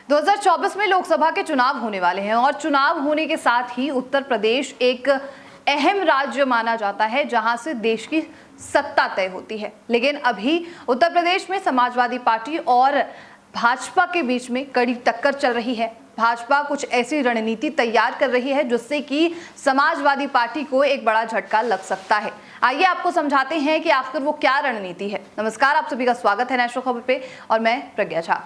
2024 में लोकसभा के चुनाव होने वाले हैं और चुनाव होने के साथ ही उत्तर प्रदेश एक अहम राज्य माना जाता है जहां से देश की सत्ता तय होती है। लेकिन अभी उत्तर प्रदेश में समाजवादी पार्टी और भाजपा के बीच में कड़ी टक्कर चल रही है। भाजपा कुछ ऐसी रणनीति तैयार कर रही है जिससे कि समाजवादी पार्टी को एक बड़ा झटका लग सकता है। आइए आपको समझाते हैं कि आखिर वो क्या रणनीति है। नमस्कार, आप सभी का स्वागत है नेशनल खबर पे और मैं प्रज्ञा झा।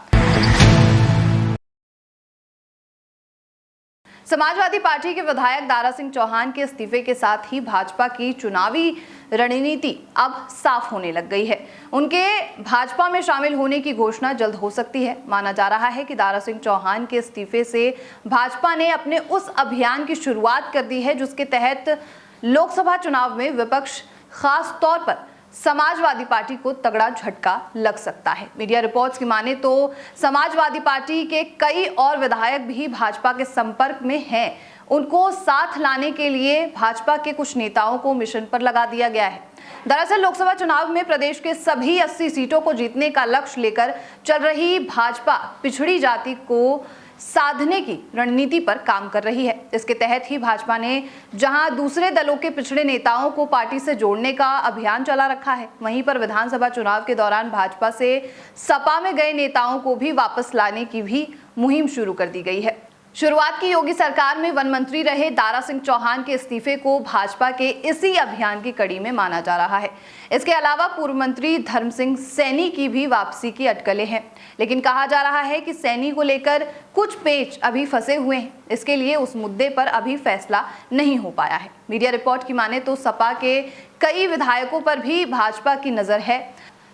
समाजवादी पार्टी के विधायक दारा सिंह चौहान के इस्तीफे के साथ ही भाजपा की चुनावी रणनीति अब साफ होने लग गई है। उनके भाजपा में शामिल होने की घोषणा जल्द हो सकती है। माना जा रहा है कि दारा सिंह चौहान के इस्तीफे से भाजपा ने अपने उस अभियान की शुरुआत कर दी है जिसके तहत लोकसभा चुनाव में विपक्ष, खास तौर पर समाजवादी पार्टी को तगड़ा झटका लग सकता है। मीडिया रिपोर्ट्स की माने तो समाजवादी पार्टी के कई और विधायक भी भाजपा के संपर्क में हैं। उनको साथ लाने के लिए भाजपा के कुछ नेताओं को मिशन पर लगा दिया गया है। दरअसल लोकसभा चुनाव में प्रदेश के सभी 80 सीटों को जीतने का लक्ष्य लेकर चल रही भाजपा पिछड़ी जाति को साधने की रणनीति पर काम कर रही है। इसके तहत ही भाजपा ने जहां दूसरे दलों के पिछड़े नेताओं को पार्टी से जोड़ने का अभियान चला रखा है, वहीं पर विधानसभा चुनाव के दौरान भाजपा से सपा में गए नेताओं को भी वापस लाने की भी मुहिम शुरू कर दी गई है। शुरुआत की योगी सरकार में वन मंत्री रहे दारा सिंह चौहान के इस्तीफे को भाजपा के इसी अभियान की कड़ी में माना जा रहा है। इसके अलावा पूर्व मंत्री धर्म सिंह सैनी की भी वापसी की अटकलें हैं, लेकिन कहा जा रहा है कि सैनी को लेकर कुछ पेच अभी फंसे हुए हैं। इसके लिए उस मुद्दे पर अभी फैसला नहीं हो पाया है। मीडिया रिपोर्ट की माने तो सपा के कई विधायकों पर भी भाजपा की नजर है।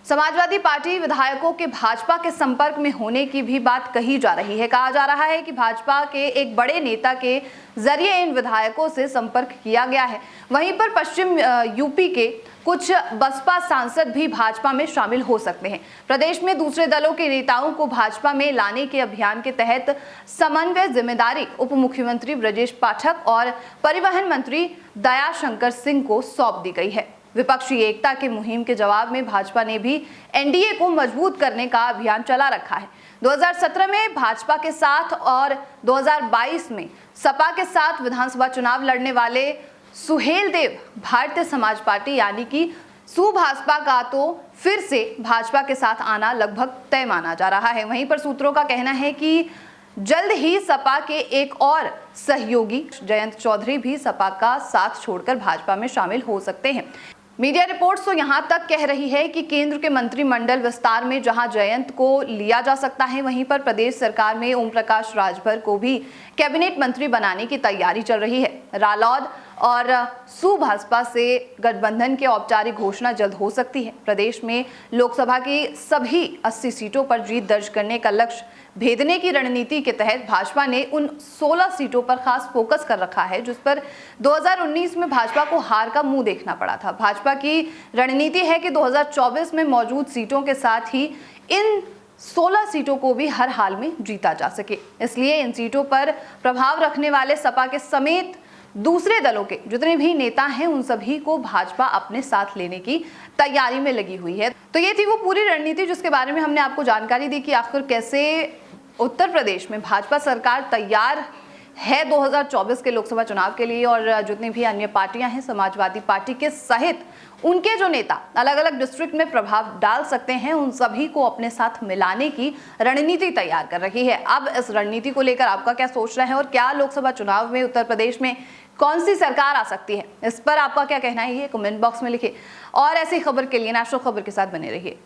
समाजवादी पार्टी विधायकों के भाजपा के संपर्क में होने की भी बात कही जा रही है। कहा जा रहा है कि भाजपा के एक बड़े नेता के जरिए इन विधायकों से संपर्क किया गया है। वहीं पर पश्चिम यूपी के कुछ बसपा सांसद भी भाजपा में शामिल हो सकते हैं। प्रदेश में दूसरे दलों के नेताओं को भाजपा में लाने के अभियान के तहत समन्वय जिम्मेदारी उप मुख्यमंत्री ब्रजेश पाठक और परिवहन मंत्री दयाशंकर सिंह को सौंप दी गई है। विपक्षी एकता की मुहिम के जवाब में भाजपा ने भी एनडीए को मजबूत करने का अभियान चला रखा है। 2017 में भाजपा के साथ और 2022 में सपा के साथ विधानसभा चुनाव लड़ने वाले सुहेल देव भारतीय समाज पार्टी यानी कि सुभाजपा का तो फिर से भाजपा के साथ आना लगभग तय माना जा रहा है। वहीं पर सूत्रों का कहना है कि जल्द ही सपा के एक और सहयोगी जयंत चौधरी भी सपा का साथ छोड़कर भाजपा में शामिल हो सकते हैं। मीडिया रिपोर्ट्स तो यहां तक कह रही है कि केंद्र के मंत्रिमंडल विस्तार में जहां जयंत को लिया जा सकता है, वहीं पर प्रदेश सरकार में ओम प्रकाश राजभर को भी कैबिनेट मंत्री बनाने की तैयारी चल रही है। रालोद और सुभाजपा से गठबंधन की औपचारिक घोषणा जल्द हो सकती है। प्रदेश में लोकसभा की सभी 80 सीटों पर जीत दर्ज करने का लक्ष्य भेदने की रणनीति के तहत भाजपा ने उन 16 सीटों पर खास फोकस कर रखा है जिस पर 2019 में भाजपा को हार का मुंह देखना पड़ा था। भाजपा की रणनीति है कि 2024 में मौजूद सीटों के साथ ही इन 16 सीटों को भी हर हाल में जीता जा सके। इसलिए इन सीटों पर प्रभाव रखने वाले सपा के समेत दूसरे दलों के जितने भी नेता हैं उन सभी को भाजपा अपने साथ लेने की तैयारी में लगी हुई है। तो ये थी वो पूरी रणनीति जिसके बारे में हमने आपको जानकारी दी कि आखिर कैसे उत्तर प्रदेश में भाजपा सरकार तैयार है 2024 के लोकसभा चुनाव के लिए और जितनी भी अन्य पार्टियां हैं समाजवादी पार्टी के सहित उनके जो नेता अलग अलग डिस्ट्रिक्ट में प्रभाव डाल सकते हैं उन सभी को अपने साथ मिलाने की रणनीति तैयार कर रही है। अब इस रणनीति को लेकर आपका क्या सोचना है और क्या लोकसभा चुनाव में उत्तर प्रदेश में कौन सी सरकार आ सकती है, इस पर आपका क्या कहना है ये कमेंट बॉक्स में लिखिए और ऐसी खबर के लिए नेशनल खबर के साथ बने रहिए।